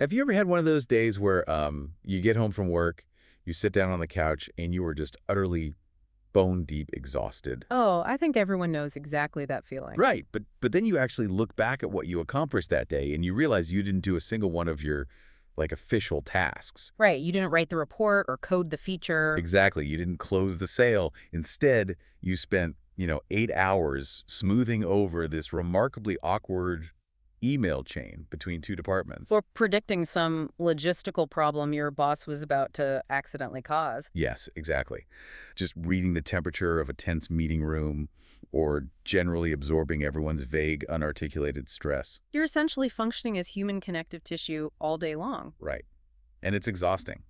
Have you ever had one of those days where you get home from work, you sit down on the couch, and you are just utterly bone-deep exhausted? Oh, I think everyone knows exactly that feeling. Right, but then you actually look back at what you accomplished that day, and you realize you didn't do a single one of your, like, official tasks. Right, you didn't write the report or code the feature. Exactly, you didn't close the sale. Instead, you spent, 8 hours smoothing over this remarkably awkward email chain between two departments. Or predicting some logistical problem your boss was about to accidentally cause. Yes, exactly. Just reading the temperature of a tense meeting room or generally absorbing everyone's vague, unarticulated stress. You're essentially functioning as human connective tissue all day long. Right. And it's exhausting.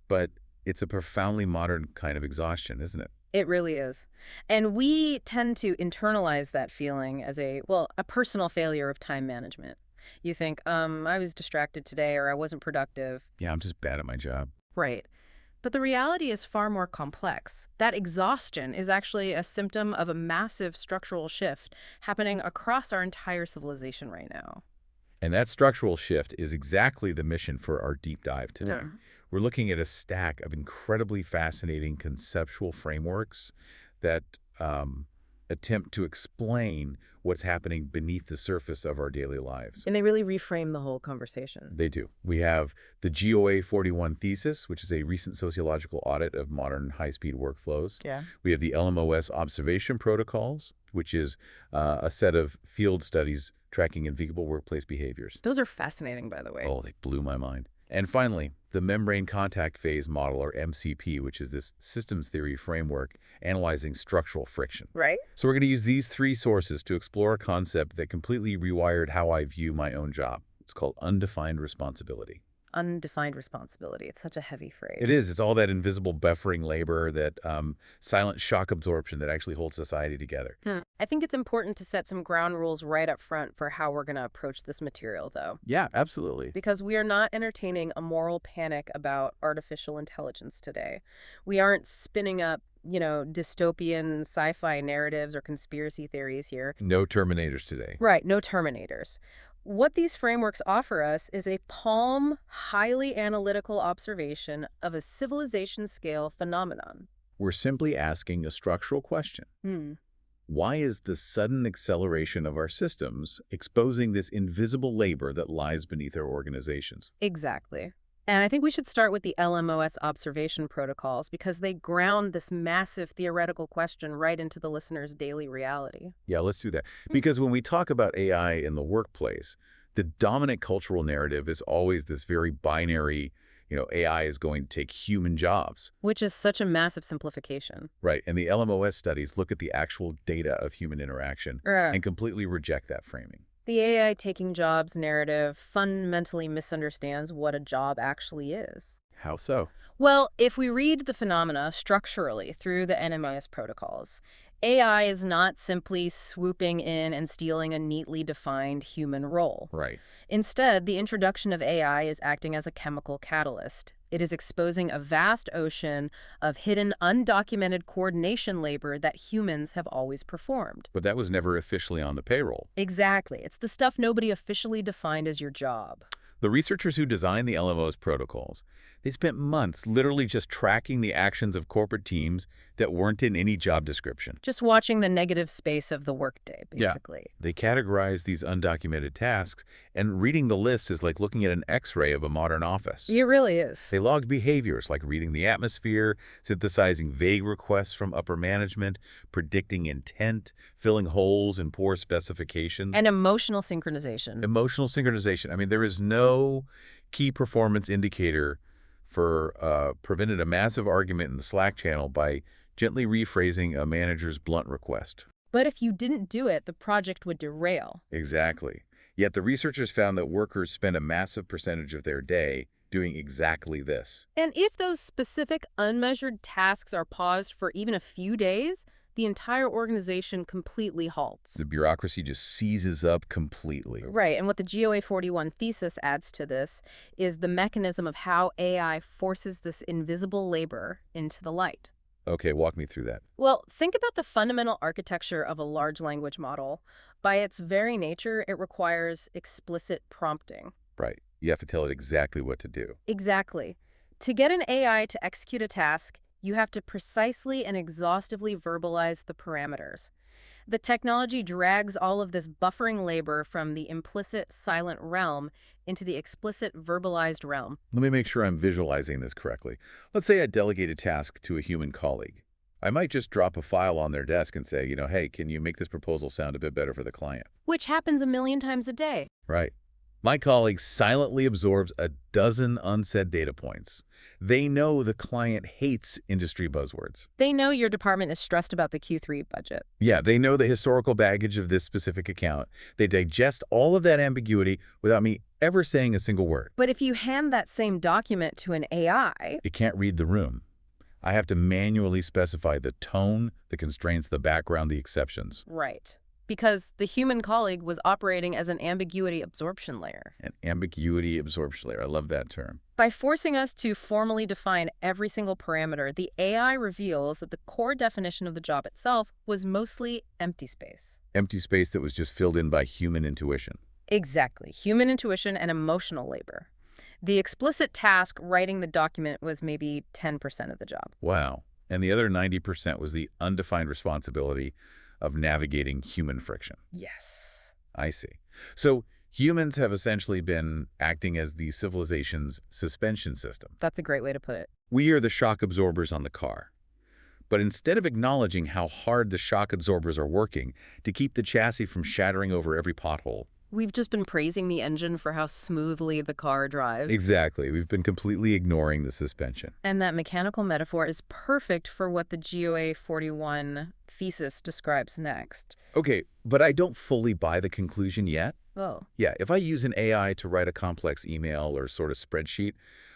But it's a profoundly modern kind of exhaustion, isn't it? It really is. And we tend to internalize that feeling as a personal failure of time management. You think, I was distracted today or I wasn't productive. Yeah, I'm just bad at my job. Right. But the reality is far more complex. That exhaustion is actually a symptom of a massive structural shift happening across our entire civilization right now. And that structural shift is exactly the mission for our deep dive today. Yeah. We're looking at a stack of incredibly fascinating conceptual frameworks that attempt to explain what's happening beneath the surface of our daily lives. And they really reframe the whole conversation. They do. We have the GOA-41 thesis, which is a recent sociological audit of modern high-speed workflows. Yeah. We have the LMOS observation protocols, which is a set of field studies tracking invisible workplace behaviors. Those are fascinating, by the way. Oh, they blew my mind. And finally, the membrane contact phase model, or MCP, which is this systems theory framework analyzing structural friction. Right? So we're going to use these three sources to explore a concept that completely rewired how I view my own job. It's called undefined responsibility. Undefined responsibility. It's such a heavy phrase. It is. It's all that invisible buffering labor, that silent shock absorption that actually holds society together. I think it's important to set some ground rules right up front for how we're going to approach this material, though. Yeah, absolutely. Because we are not entertaining a moral panic about artificial intelligence today. We aren't spinning up, dystopian sci-fi narratives or conspiracy theories here. No Terminators today. Right, no Terminators. What these frameworks offer us is a calm, highly analytical observation of a civilization-scale phenomenon. We're simply asking a structural question. Why is the sudden acceleration of our systems exposing this invisible labor that lies beneath our organizations? Exactly. And I think we should start with the LMOS observation protocols because they ground this massive theoretical question right into the listener's daily reality. Yeah, let's do that. Because when we talk about AI in the workplace, the dominant cultural narrative is always this very binary, AI is going to take human jobs. Which is such a massive simplification. Right. And the LMOS studies look at the actual data of human interaction and completely reject that framing. The AI taking jobs narrative fundamentally misunderstands what a job actually is. How so? Well, if we read the phenomena structurally through the NMIS protocols, AI is not simply swooping in and stealing a neatly defined human role. Right. Instead, the introduction of AI is acting as a chemical catalyst. It is exposing a vast ocean of hidden, undocumented coordination labor that humans have always performed. But that was never officially on the payroll. Exactly. It's the stuff nobody officially defined as your job. The researchers who designed the LMO's protocols, they spent months literally just tracking the actions of corporate teams that weren't in any job description. Just watching the negative space of the workday, basically. Yeah. They categorized these undocumented tasks, and reading the list is like looking at an X-ray of a modern office. It really is. They logged behaviors like reading the atmosphere, synthesizing vague requests from upper management, predicting intent, filling holes in poor specifications. And emotional synchronization. Emotional synchronization. I mean, there is no key performance indicator for prevented a massive argument in the Slack channel by gently rephrasing a manager's blunt request. But if you didn't do it, the project would derail. Exactly. Yet the researchers found that workers spend a massive percentage of their day doing exactly this. And if those specific unmeasured tasks are paused for even a few days, the entire organization completely halts. The bureaucracy just seizes up completely. Right, and what the GOA-41 thesis adds to this is the mechanism of how AI forces this invisible labor into the light. Okay, walk me through that. Well, think about the fundamental architecture of a large language model. By its very nature, it requires explicit prompting. Right. You have to tell it exactly what to do. Exactly. To get an AI to execute a task, you have to precisely and exhaustively verbalize the parameters. The technology drags all of this buffering labor from the implicit silent realm into the explicit verbalized realm. Let me make sure I'm visualizing this correctly. Let's say I delegate a task to a human colleague. I might just drop a file on their desk and say, hey, can you make this proposal sound a bit better for the client? Which happens a million times a day. Right. My colleague silently absorbs a dozen unsaid data points. They know the client hates industry buzzwords. They know your department is stressed about the Q3 budget. Yeah, they know the historical baggage of this specific account. They digest all of that ambiguity without me ever saying a single word. But if you hand that same document to an AI, It can't read the room. I have to manually specify the tone, the constraints, the background, the exceptions. right, because the human colleague was operating as an ambiguity absorption layer. An ambiguity absorption layer. I love that term. By forcing us to formally define every single parameter, the AI reveals that the core definition of the job itself was mostly empty space. Empty space that was just filled in by human intuition. Exactly. Human intuition and emotional labor. The explicit task, writing the document, was maybe 10% of the job. Wow. And the other 90% was the undefined responsibility of navigating human friction. Yes. I see. So humans have essentially been acting as the civilization's suspension system. That's a great way to put it. We are the shock absorbers on the car. But instead of acknowledging how hard the shock absorbers are working to keep the chassis from shattering over every pothole. We've just been praising the engine for how smoothly the car drives. Exactly. We've been completely ignoring the suspension. And that mechanical metaphor is perfect for what the GOA-41 thesis describes next. Okay, but I don't fully buy the conclusion yet. Oh. Yeah, if I use an AI to write a complex email or sort of spreadsheet,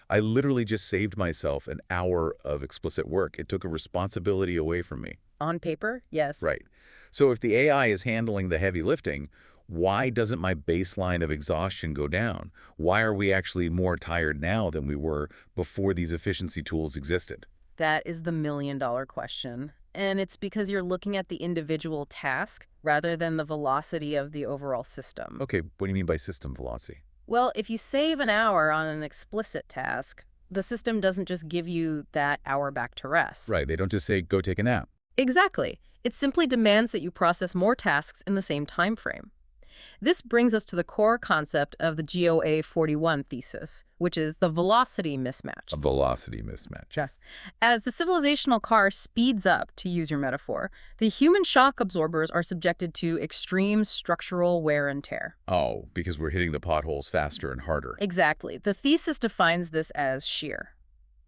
I literally just saved myself an hour of explicit work. It took a responsibility away from me. On paper? Yes. Right. So if the AI is handling the heavy lifting, why doesn't my baseline of exhaustion go down? Why are we actually more tired now than we were before these efficiency tools existed? That is the million-dollar question. And it's because you're looking at the individual task rather than the velocity of the overall system. Okay, what do you mean by system velocity? Well, if you save an hour on an explicit task, the system doesn't just give you that hour back to rest. Right, they don't just say, go take a nap. Exactly. It simply demands that you process more tasks in the same time frame. This brings us to the core concept of the GOA-41 thesis, which is the velocity mismatch. A velocity mismatch. Yes. As the civilizational car speeds up, to use your metaphor, the human shock absorbers are subjected to extreme structural wear and tear. Oh, because we're hitting the potholes faster and harder. Exactly. The thesis defines this as shear.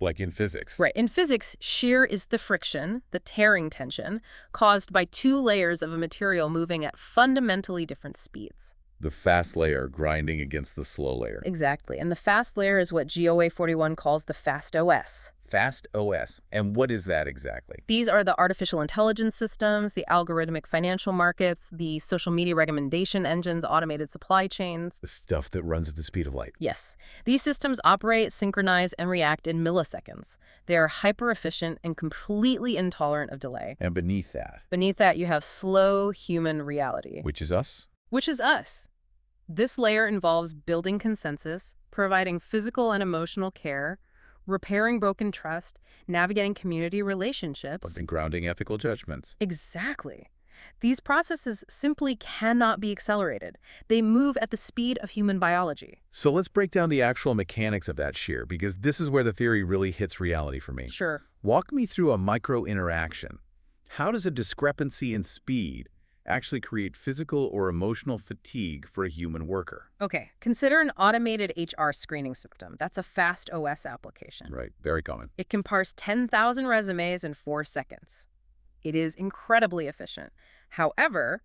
Like in physics. Right. In physics, shear is the friction, the tearing tension, caused by two layers of a material moving at fundamentally different speeds. The fast layer grinding against the slow layer. Exactly. And the fast layer is what GOA-41 calls the fast OS. Fast OS. And what is that exactly? These are the artificial intelligence systems, the algorithmic financial markets, the social media recommendation engines, automated supply chains. The stuff that runs at the speed of light. Yes. These systems operate, synchronize, and react in milliseconds. They are hyper-efficient and completely intolerant of delay. And beneath that, you have slow human reality. which is us? Which is us. This layer involves building consensus, providing physical and emotional care, repairing broken trust, navigating community relationships. And grounding ethical judgments. Exactly. These processes simply cannot be accelerated. They move at the speed of human biology. So let's break down the actual mechanics of that shear, because this is where the theory really hits reality for me. Sure. Walk me through a micro-interaction. How does a discrepancy in speed actually create physical or emotional fatigue for a human worker? Okay, consider an automated HR screening system. That's a fast OS application. Right, very common. It can parse 10,000 resumes in 4 seconds. It is incredibly efficient. However,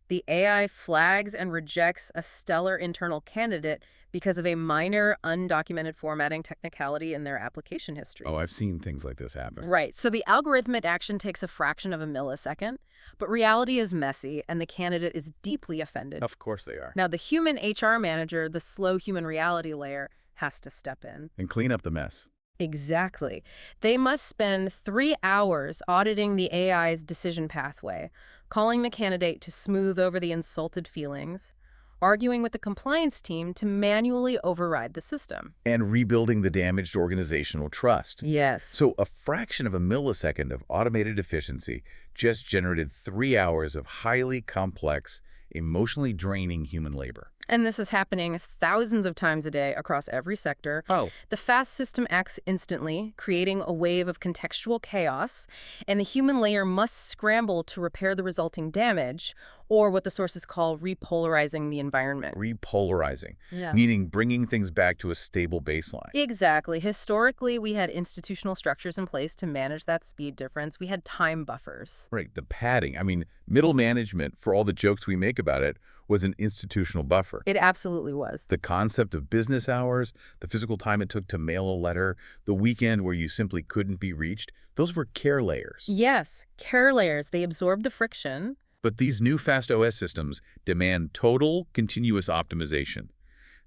the AI flags and rejects a stellar internal candidate because of a minor undocumented formatting technicality in their application history. Oh, I've seen things like this happen. Right. So the algorithmic action takes a fraction of a millisecond, but reality is messy and the candidate is deeply offended. Of course they are. Now, the human HR manager, the slow human reality layer, has to step in. And clean up the mess. Exactly. They must spend 3 hours auditing the AI's decision pathway, calling the candidate to smooth over the insulted feelings, arguing with the compliance team to manually override the system. And rebuilding the damaged organizational trust. Yes. So a fraction of a millisecond of automated efficiency just generated 3 hours of highly complex, emotionally draining human labor. And this is happening thousands of times a day across every sector. Oh. The fast system acts instantly, creating a wave of contextual chaos, and the human layer must scramble to repair the resulting damage, or what the sources call repolarizing the environment. Repolarizing, Yeah. meaning bringing things back to a stable baseline. Exactly. Historically, we had institutional structures in place to manage that speed difference. We had time buffers. Right, the padding. I mean, middle management, for all the jokes we make about it, was an institutional buffer. It absolutely was. The concept of business hours, the physical time it took to mail a letter, the weekend where you simply couldn't be reached, those were care layers. Yes, care layers. They absorb the friction. But these new fast OS systems demand total continuous optimization.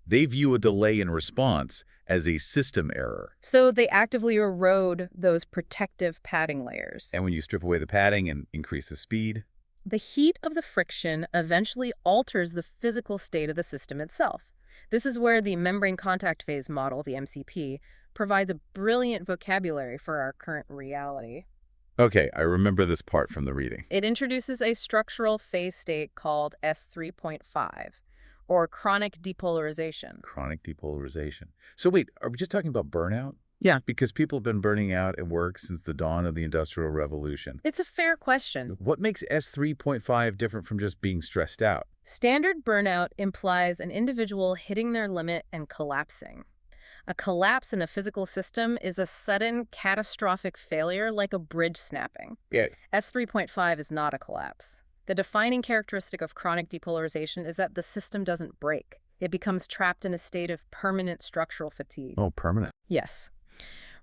They view a delay in response as a system error. So they actively erode those protective padding layers. And when you strip away the padding and increase the speed, The heat of the friction eventually alters the physical state of the system itself. This is where the membrane contact phase model, the MCP, provides a brilliant vocabulary for our current reality. okay, I remember this part from the reading. It introduces a structural phase state called S3.5, or chronic depolarization. Chronic depolarization. So wait, are we just talking about burnout? Yeah. Because people have been burning out at work since the dawn of the Industrial Revolution. It's a fair question. What makes S3.5 different from just being stressed out? Standard burnout implies an individual hitting their limit and collapsing. A collapse in a physical system is a sudden, catastrophic failure like a bridge snapping. Yeah. S3.5 is not a collapse. The defining characteristic of chronic depolarization is that the system doesn't break. It becomes trapped in a state of permanent structural fatigue. Oh, permanent. Yes.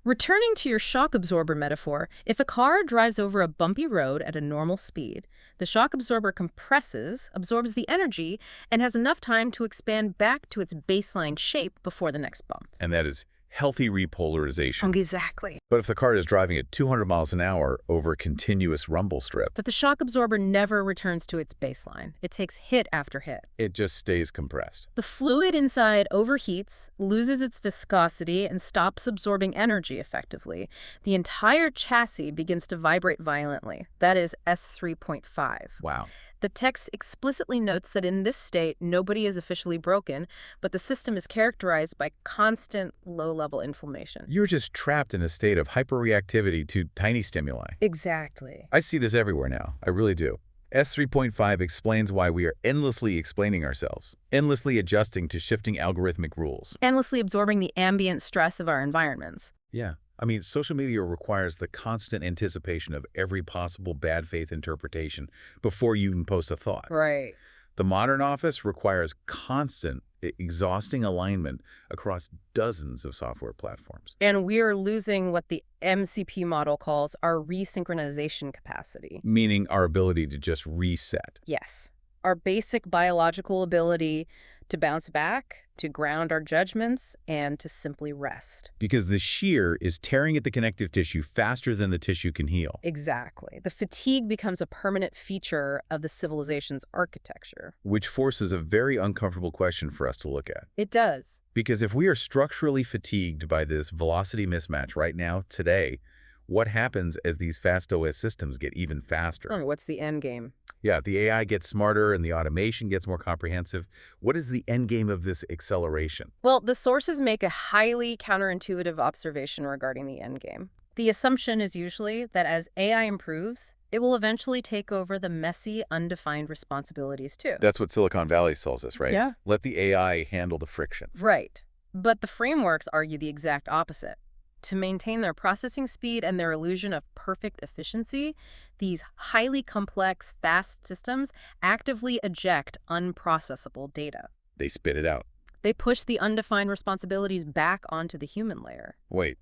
Returning to your shock absorber metaphor, if a car drives over a bumpy road at a normal speed, the shock absorber compresses, absorbs the energy, and has enough time to expand back to its baseline shape before the next bump. And that is healthy repolarization. Exactly. But if the car is driving at 200 miles an hour over a continuous rumble strip, But the shock absorber never returns to its baseline. It takes hit after hit. it just stays compressed. The fluid inside overheats, loses its viscosity, and stops absorbing energy effectively. The entire chassis begins to vibrate violently. That is S3.5. Wow. The text explicitly notes that in this state, nobody is officially broken, but the system is characterized by constant low-level inflammation. You're just trapped in a state of hyperreactivity to tiny stimuli. Exactly. I see this everywhere now. I really do. S3.5 explains why we are endlessly explaining ourselves, endlessly adjusting to shifting algorithmic rules. Endlessly absorbing the ambient stress of our environments. Yeah. I mean, social media requires the constant anticipation of every possible bad faith interpretation before you even post a thought. Right. The modern office requires constant, exhausting alignment across dozens of software platforms. And we are losing what the MCP model calls our resynchronization capacity. Meaning our ability to just reset. Yes. Our basic biological ability to bounce back, to ground our judgments, and to simply rest. Because the shear is tearing at the connective tissue faster than the tissue can heal. Exactly. The fatigue becomes a permanent feature of the civilization's architecture. Which forces a very uncomfortable question for us to look at. It does. Because if we are structurally fatigued by this velocity mismatch right now, today, what happens as these fast OS systems get even faster? Oh, what's the end game? Yeah, if the AI gets smarter and the automation gets more comprehensive, what is the end game of this acceleration? Well, the sources make a highly counterintuitive observation regarding the end game. The assumption is usually that as AI improves, it will eventually take over the messy, undefined responsibilities too. That's what Silicon Valley tells us, right? Yeah. Let the AI handle the friction. Right. But the frameworks argue the exact opposite. To maintain their processing speed and their illusion of perfect efficiency, these highly complex, fast systems actively eject unprocessable data. They spit it out. They push the undefined responsibilities back onto the human layer. Wait,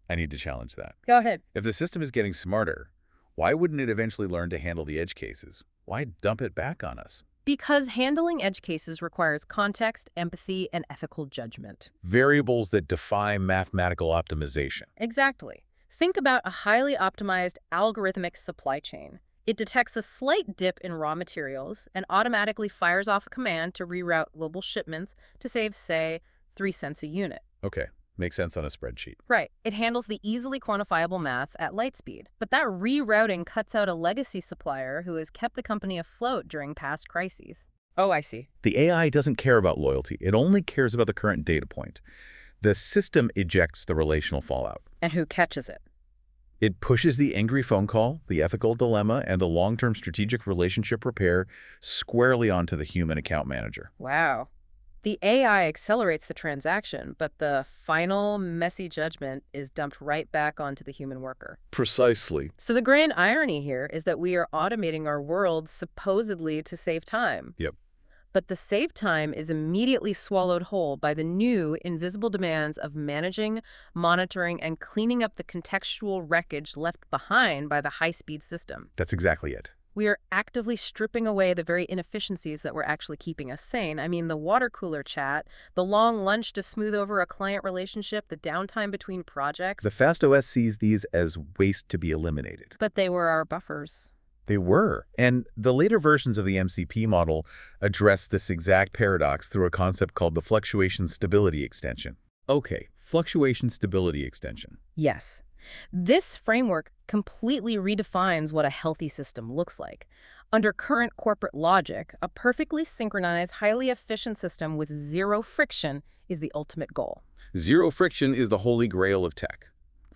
I need to challenge that. Go ahead. If the system is getting smarter, why wouldn't it eventually learn to handle the edge cases? Why dump it back on us? Because handling edge cases requires context, empathy, and ethical judgment. Variables that defy mathematical optimization. Exactly. Think about a highly optimized algorithmic supply chain. It detects a slight dip in raw materials and automatically fires off a command to reroute global shipments to save, say, 3 cents a unit. Okay, makes sense on a spreadsheet. Right. It handles the easily quantifiable math at light speed. But that rerouting cuts out a legacy supplier who has kept the company afloat during past crises. Oh, I see. The AI doesn't care about loyalty. It only cares about the current data point. The system ejects the relational fallout. And who catches it? It pushes the angry phone call, the ethical dilemma, and the long-term strategic relationship repair squarely onto the human account manager. Wow. The AI accelerates the transaction, but the final, messy judgment is dumped right back onto the human worker. Precisely. So the grand irony here is that we are automating our world supposedly to save time. Yep. But the save time is immediately swallowed whole by the new, invisible demands of managing, monitoring, and cleaning up the contextual wreckage left behind by the high-speed system. That's exactly it. We are actively stripping away the very inefficiencies that were actually keeping us sane. I mean, the water cooler chat, the long lunch to smooth over a client relationship, the downtime between projects. The FastOS sees these as waste to be eliminated. But they were our buffers. They were. And the later versions of the MCP model address this exact paradox through a concept called the fluctuation stability extension. Okay, fluctuation stability extension. Yes. This framework completely redefines what a healthy system looks like. Under current corporate logic, a perfectly synchronized, highly efficient system with zero friction is the ultimate goal. Zero friction is the holy grail of tech.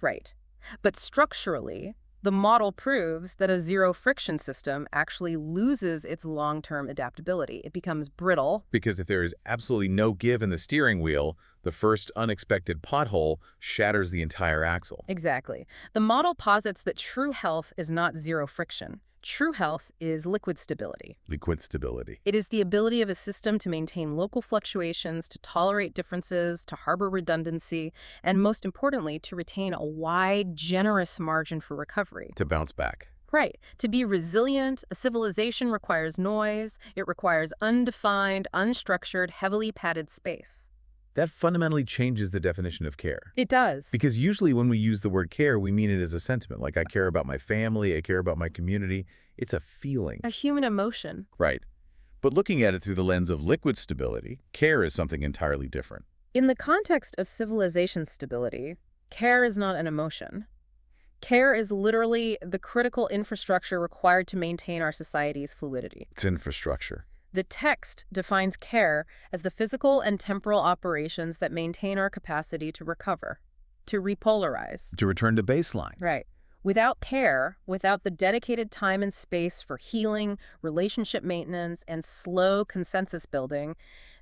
Right. But structurally, the model proves that a zero-friction system actually loses its long-term adaptability. It becomes brittle. Because if there is absolutely no give in the steering wheel, the first unexpected pothole shatters the entire axle. Exactly. The model posits that true health is not zero friction. True health is liquid stability. Liquid stability. It is the ability of a system to maintain local fluctuations, to tolerate differences, to harbor redundancy, and most importantly, to retain a wide, generous margin for recovery. To bounce back. Right. To be resilient, a civilization requires noise. It requires undefined, unstructured, heavily padded space. That fundamentally changes the definition of care. It does. Because usually when we use the word care, we mean it as a sentiment. Like, I care about my family, I care about my community. It's a feeling. A human emotion. Right. But looking at it through the lens of liquid stability, care is something entirely different. In the context of civilization stability, care is not an emotion. Care is literally the critical infrastructure required to maintain our society's fluidity. It's infrastructure. The text defines care as the physical and temporal operations that maintain our capacity to recover, to repolarize. To return to baseline. Right. Without care, without the dedicated time and space for healing, relationship maintenance, and slow consensus building,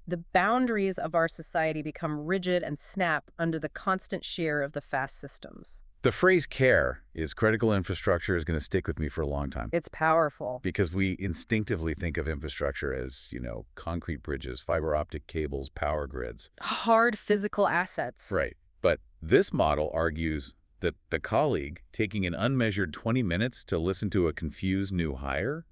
the boundaries of our society become rigid and snap under the constant shear of the fast systems. The phrase care is critical infrastructure is going to stick with me for a long time. It's powerful. Because we instinctively think of infrastructure as, concrete bridges, fiber optic cables, power grids. Hard physical assets. Right. But this model argues that the colleague taking an unmeasured 20 minutes to listen to a confused new hire,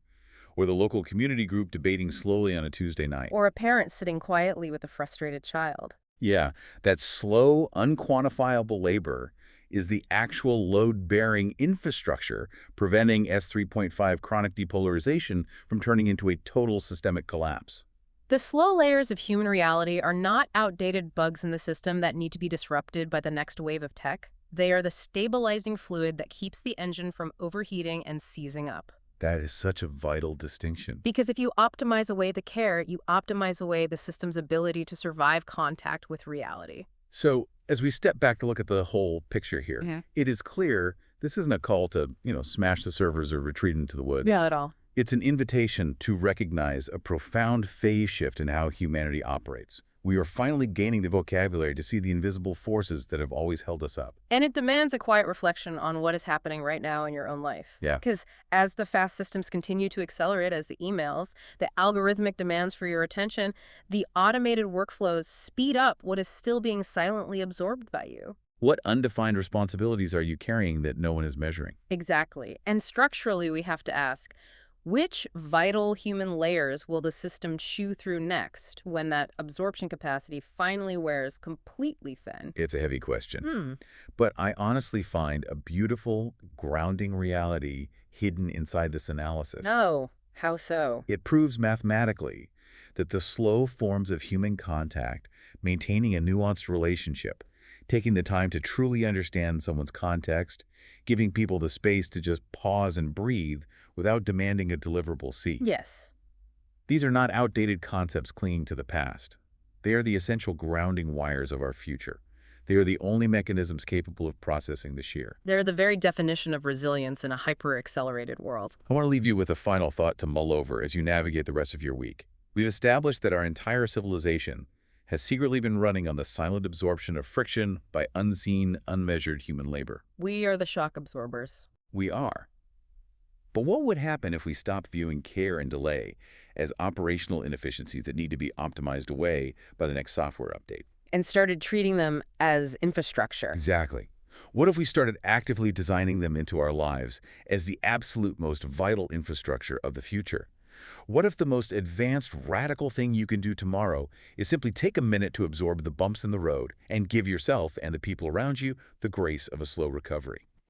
or the local community group debating slowly on a Tuesday night. Or a parent sitting quietly with a frustrated child. Yeah, that slow, unquantifiable labor is the actual load-bearing infrastructure preventing S3.5 chronic depolarization from turning into a total systemic collapse. The slow layers of human reality are not outdated bugs in the system that need to be disrupted by the next wave of tech. They are the stabilizing fluid that keeps the engine from overheating and seizing up. That is such a vital distinction. Because if you optimize away the care, you optimize away the system's ability to survive contact with reality. So, as we step back to look at the whole picture here, it is clear this isn't a call to, smash the servers or retreat into the woods. Yeah, at all. It's an invitation to recognize a profound phase shift in how humanity operates. We are finally gaining the vocabulary to see the invisible forces that have always held us up. And it demands a quiet reflection on what is happening right now in your own life. Yeah. Because as the fast systems continue to accelerate, as the emails, the algorithmic demands for your attention, the automated workflows speed up what is still being silently absorbed by you. What undefined responsibilities are you carrying that no one is measuring? Exactly. And structurally, we have to ask, which vital human layers will the system chew through next when that absorption capacity finally wears completely thin? It's a heavy question. But I honestly find a beautiful, grounding reality hidden inside this analysis. No. How so? It proves mathematically that the slow forms of human contact, maintaining a nuanced relationship, taking the time to truly understand someone's context, giving people the space to just pause and breathe without demanding a deliverable C. Yes. These are not outdated concepts clinging to the past. They are the essential grounding wires of our future. They are the only mechanisms capable of processing the shear. They're the very definition of resilience in a hyper-accelerated world. I want to leave you with a final thought to mull over as you navigate the rest of your week. We've established that our entire civilization has secretly been running on the silent absorption of friction by unseen, unmeasured human labor. We are the shock absorbers. We are. But what would happen if we stopped viewing care and delay as operational inefficiencies that need to be optimized away by the next software update? And started treating them as infrastructure. Exactly. What if we started actively designing them into our lives as the absolute most vital infrastructure of the future? What if the most advanced, radical thing you can do tomorrow is simply take a minute to absorb the bumps in the road and give yourself and the people around you the grace of a slow recovery?